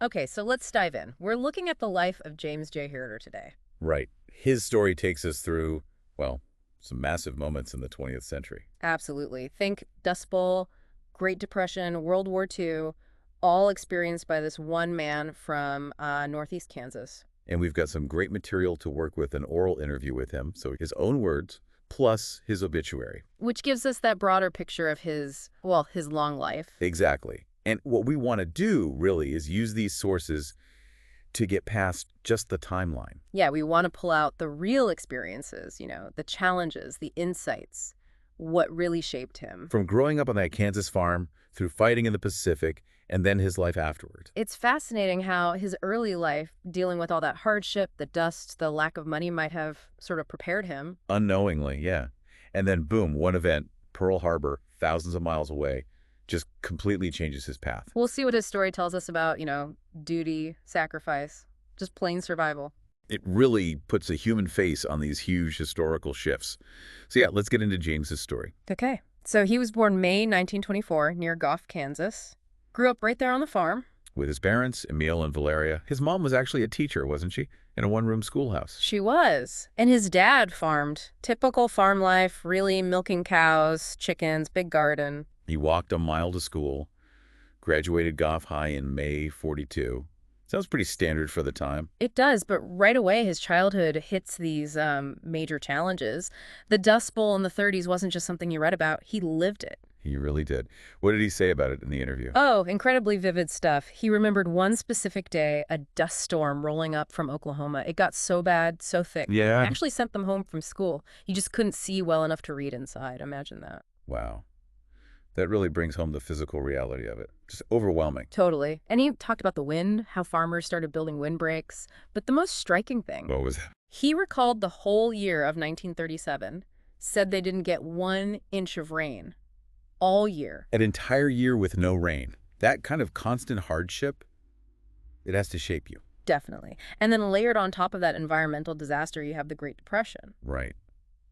Okay, so let's dive in. We're looking at the life of James J. Huerter today. Right. His story takes us through, well, some massive moments in the 20th century. Absolutely. Think Dust Bowl, Great Depression, World War II, all experienced by this one man from Northeast Kansas. And we've got some great material to work with an oral interview with him, so his own words, plus his obituary. Which gives us that broader picture of his long life. Exactly. And what we want to do, really, is use these sources to get past just the timeline. Yeah, we want to pull out the real experiences, the challenges, the insights, what really shaped him. From growing up on that Kansas farm, through fighting in the Pacific, and then his life afterward. It's fascinating how his early life, dealing with all that hardship, the dust, the lack of money might have sort of prepared him. Unknowingly, yeah. And then, boom, one event, Pearl Harbor, thousands of miles away, just completely changes his path. We'll see what his story tells us about, duty, sacrifice, just plain survival. It really puts a human face on these huge historical shifts. So yeah, let's get into James's story. Okay. So he was born May 1924 near Goff, Kansas. Grew up right there on the farm. With his parents, Emil and Valeria, his mom was actually a teacher, wasn't she? In a one-room schoolhouse. She was. And his dad farmed. Typical farm life, really milking cows, chickens, big garden. He walked a mile to school, graduated Goff High in May '42. Sounds pretty standard for the time. It does, but right away his childhood hits these major challenges. The Dust Bowl in the 30s wasn't just something you read about. He lived it. He really did. What did he say about it in the interview? Oh, incredibly vivid stuff. He remembered one specific day, a dust storm rolling up from Oklahoma. It got so bad, so thick. Yeah. It actually sent them home from school. You just couldn't see well enough to read inside. Imagine that. Wow. That really brings home the physical reality of it. Just overwhelming. Totally. And he talked about the wind, how farmers started building windbreaks. But the most striking thing, What was that? he recalled the whole year of 1937, said they didn't get 1 inch of rain all year. An entire year with no rain. That kind of constant hardship, it has to shape you. Definitely. And then layered on top of that environmental disaster, you have the Great Depression. Right.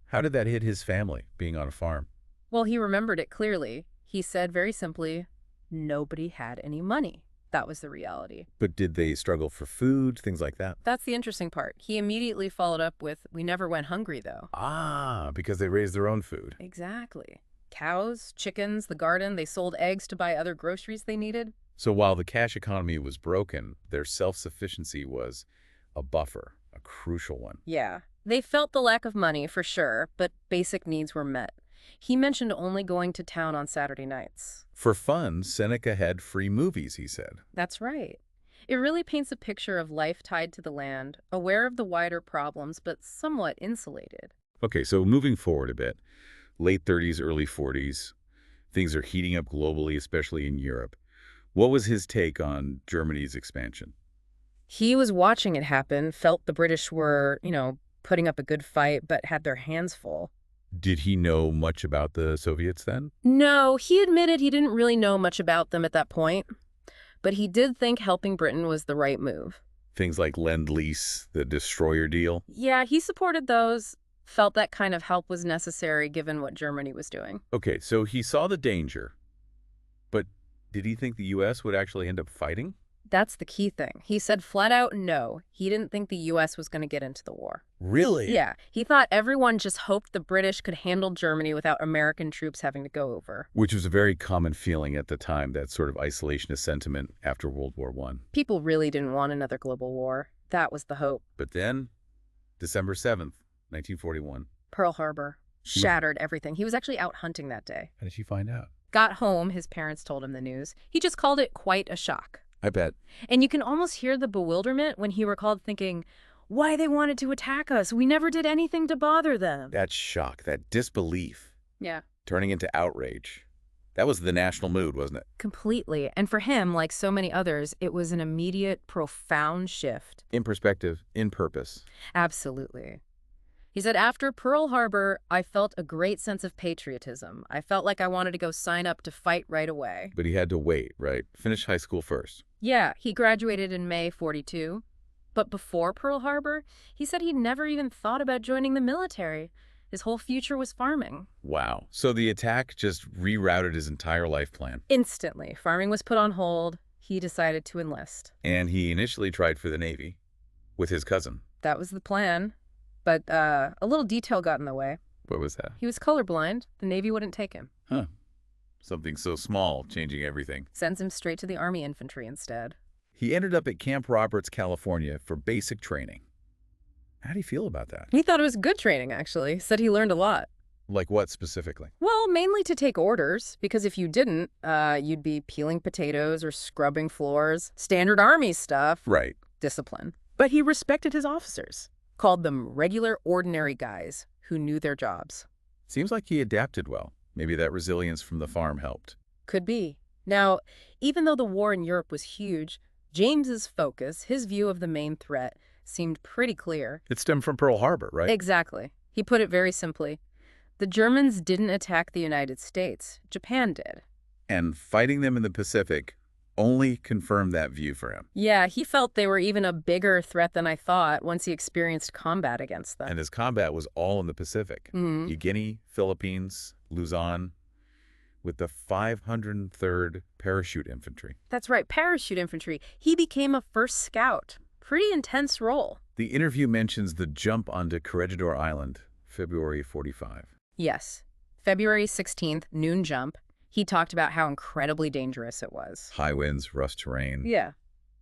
How did that hit his family, being on a farm? Well, he remembered it clearly. He said very simply, nobody had any money. That was the reality. But did they struggle for food, things like that? That's the interesting part. He immediately followed up with, we never went hungry, though. Ah, because they raised their own food. Exactly. Cows, chickens, the garden, they sold eggs to buy other groceries they needed. So while the cash economy was broken, their self-sufficiency was a buffer, a crucial one. Yeah. They felt the lack of money, for sure, but basic needs were met. He mentioned only going to town on Saturday nights. For fun, Seneca had free movies, he said. That's right. It really paints a picture of life tied to the land, aware of the wider problems, but somewhat insulated. Okay, so moving forward a bit, late 30s, early 40s, things are heating up globally, especially in Europe. What was his take on Germany's expansion? He was watching it happen, felt the British were, putting up a good fight, but had their hands full. Did he know much about the Soviets then? No, he admitted he didn't really know much about them at that point, but he did think helping Britain was the right move. Things like Lend-Lease, the destroyer deal? Yeah, he supported those, felt that kind of help was necessary given what Germany was doing. Okay, so he saw the danger, but did he think the U.S. would actually end up fighting? That's the key thing. He said flat out no. He didn't think the U.S. was going to get into the war. Really? Yeah, he thought everyone just hoped the British could handle Germany without American troops having to go over. Which was a very common feeling at the time, that sort of isolationist sentiment after World War I. People really didn't want another global war. That was the hope. But then, December 7th, 1941. Pearl Harbor shattered everything. He was actually out hunting that day. How did she find out? Got home, his parents told him the news. He just called it quite a shock. I bet. And you can almost hear the bewilderment when he recalled thinking, why they wanted to attack us. We never did anything to bother them. That shock, that disbelief, Yeah. turning into outrage. That was the national mood, wasn't it? Completely. And for him, like so many others, it was an immediate, profound shift. In perspective, in purpose. Absolutely. He said, after Pearl Harbor, I felt a great sense of patriotism. I felt like I wanted to go sign up to fight right away. But he had to wait, right? Finish high school first. Yeah, he graduated in May '42. But before Pearl Harbor, he said he'd never even thought about joining the military. His whole future was farming. Wow. So the attack just rerouted his entire life plan. Instantly, farming was put on hold. he decided to enlist. And he initially tried for the Navy with his cousin. That was the plan. But a little detail got in the way. What was that? He was colorblind. The Navy wouldn't take him. Huh. Something so small changing everything. Sends him straight to the Army infantry instead. He ended up at Camp Roberts, California for basic training. How do you feel about that? He thought it was good training, actually. Said he learned a lot. Like what specifically? Well, mainly to take orders, because if you didn't, you'd be peeling potatoes or scrubbing floors. Standard Army stuff. Right. Discipline. But he respected his officers. Called them regular, ordinary guys who knew their jobs. Seems like he adapted well. Maybe that resilience from the farm helped. Could be. Now, even though the war in Europe was huge, James's focus, his view of the main threat, seemed pretty clear. It stemmed from Pearl Harbor, right? Exactly. He put it very simply. The Germans didn't attack the United States. Japan did. And fighting them in the Pacific only confirmed that view for him. Yeah, he felt they were even a bigger threat than I thought once he experienced combat against them. And his combat was all in the Pacific. Mhm. New Guinea, Philippines, Luzon, with the 503rd Parachute Infantry. That's right, parachute infantry. He became a first scout. Pretty intense role. The interview mentions the jump onto Corregidor Island, February 45. Yes. February 16th, noon jump. He talked about how incredibly dangerous it was. High winds, rough terrain. Yeah.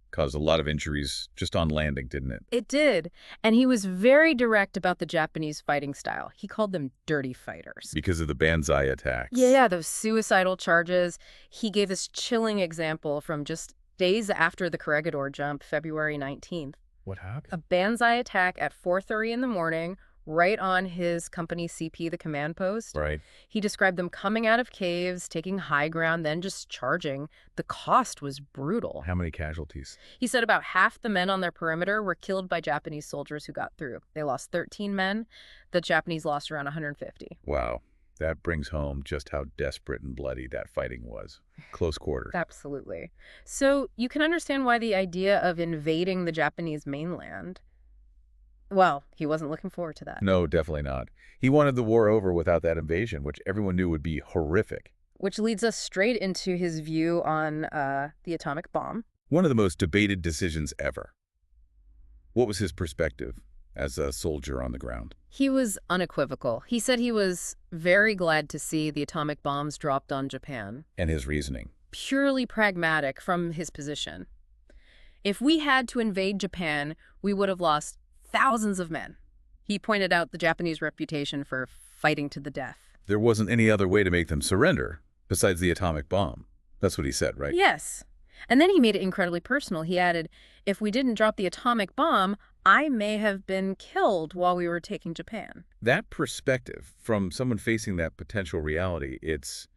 Caused a lot of injuries just on landing, didn't it? It did. And he was very direct about the Japanese fighting style. He called them dirty fighters. Because of the Banzai attacks. Yeah, those suicidal charges. He gave this chilling example from just days after the Corregidor jump, February 19th. What happened? A Banzai attack at 4:30 in the morning, right on his company CP, the command post. Right. He described them coming out of caves, taking high ground, then just charging. The cost was brutal. How many casualties? He said about half the men on their perimeter were killed by Japanese soldiers who got through. They lost 13 men. The Japanese lost around 150. Wow. That brings home just how desperate and bloody that fighting was. Close quarters. Absolutely. So you can understand why the idea of invading the Japanese mainland, well, he wasn't looking forward to that. No, definitely not. He wanted the war over without that invasion, which everyone knew would be horrific. Which leads us straight into his view on the atomic bomb. One of the most debated decisions ever. What was his perspective as a soldier on the ground? He was unequivocal. He said he was very glad to see the atomic bombs dropped on Japan. And his reasoning? Purely pragmatic from his position. If we had to invade Japan, we would have lost thousands of men. He pointed out the Japanese reputation for fighting to the death. There wasn't any other way to make them surrender besides the atomic bomb. That's what he said, right? Yes. And then he made it incredibly personal. He added, if we didn't drop the atomic bomb, I may have been killed while we were taking Japan. That perspective from someone facing that potential reality, it's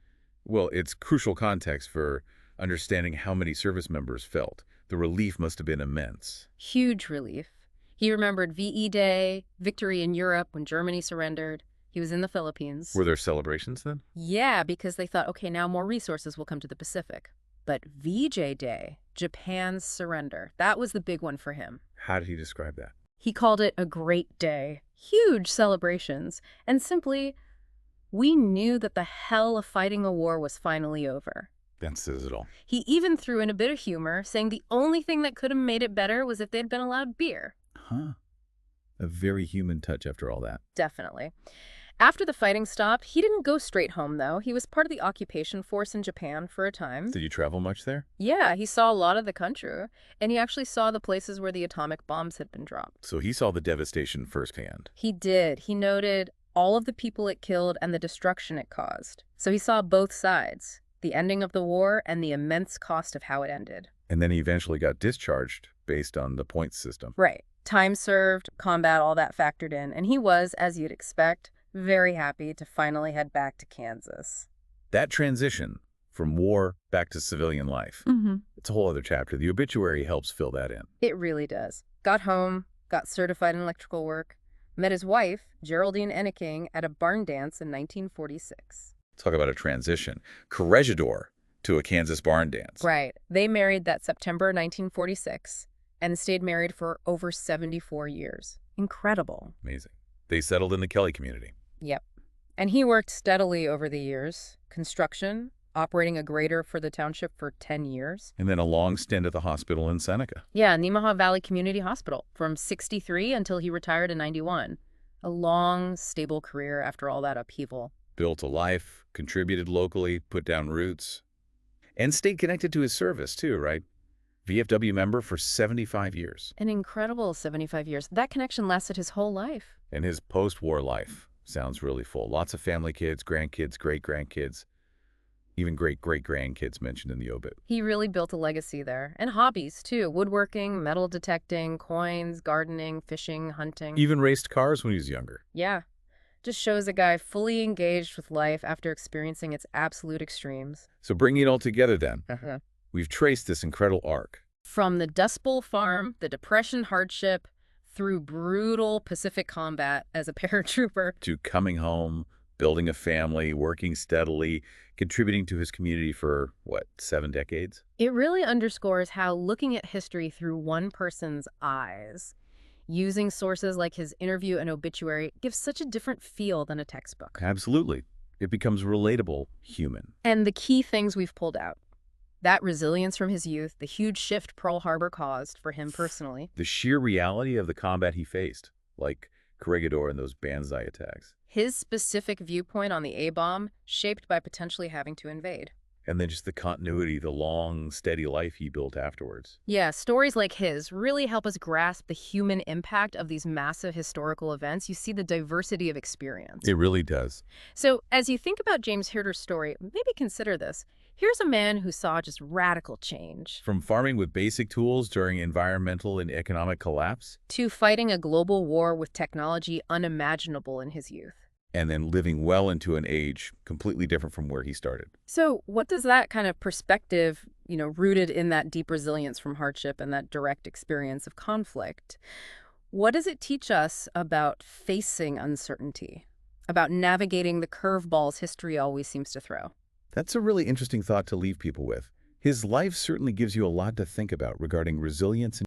crucial context for understanding how many service members felt. The relief must have been immense. Huge relief. He remembered VE Day, victory in Europe when Germany surrendered. He was in the Philippines. Were there celebrations then? Yeah, because they thought, okay, now more resources will come to the Pacific. But VJ Day, Japan's surrender, that was the big one for him. How did he describe that? He called it a great day, huge celebrations, and simply, we knew that the hell of fighting a war was finally over. That says it all. He even threw in a bit of humor, saying the only thing that could have made it better was if they'd been allowed beer. Huh. A very human touch after all that. Definitely. After the fighting stopped, he didn't go straight home, though. He was part of the occupation force in Japan for a time. Did you travel much there? Yeah, he saw a lot of the country, and he actually saw the places where the atomic bombs had been dropped. So he saw the devastation firsthand. He did. He noted all of the people it killed and the destruction it caused. So he saw both sides, the ending of the war and the immense cost of how it ended. And then he eventually got discharged based on the points system. Right. Time served, combat, all that factored in, and he was, as you'd expect, very happy to finally head back to Kansas. That transition from war back to civilian life, it's a whole other chapter. The obituary helps fill that in. It really does. Got home, got certified in electrical work, met his wife, Geraldine Enneking, at a barn dance in 1946. Talk about a transition. Corregidor to a Kansas barn dance. Right. They married that September 1946 and stayed married for over 74 years. Incredible. Amazing. They settled in the Kelly community. Yep. And he worked steadily over the years. Construction, operating a grader for the township for 10 years. And then a long stint at the hospital in Seneca. Yeah, Nemaha Valley Community Hospital from 63 until he retired in 91. A long, stable career after all that upheaval. Built a life, contributed locally, put down roots, and stayed connected to his service too, right? VFW member for 75 years. An incredible 75 years. That connection lasted his whole life. And his post-war life sounds really full. Lots of family kids, grandkids, great-grandkids, even great-great-grandkids mentioned in the obit. He really built a legacy there. And hobbies, too. Woodworking, metal detecting, coins, gardening, fishing, hunting. Even raced cars when he was younger. Yeah. Just shows a guy fully engaged with life after experiencing its absolute extremes. So bringing it all together then, Uh-huh. we've traced this incredible arc. From the Dust Bowl farm, the Depression hardship, through brutal Pacific combat as a paratrooper. To coming home, building a family, working steadily, contributing to his community for, what, 7 decades? It really underscores how looking at history through one person's eyes, using sources like his interview and obituary, gives such a different feel than a textbook. Absolutely. It becomes relatable, human. And the key things we've pulled out. That resilience from his youth, the huge shift Pearl Harbor caused for him personally. The sheer reality of the combat he faced, like Corregidor and those Banzai attacks. His specific viewpoint on the A-bomb, shaped by potentially having to invade. And then just the continuity, the long, steady life he built afterwards. Yeah, stories like his really help us grasp the human impact of these massive historical events. You see the diversity of experience. It really does. So as you think about James Huerter's story, maybe consider this. Here's a man who saw just radical change. From farming with basic tools during environmental and economic collapse, To fighting a global war with technology unimaginable in his youth. and then living well into an age completely different from where he started. So what does that kind of perspective, rooted in that deep resilience from hardship and that direct experience of conflict, what does it teach us about facing uncertainty, about navigating the curveballs history always seems to throw? That's a really interesting thought to leave people with. His life certainly gives you a lot to think about regarding resilience and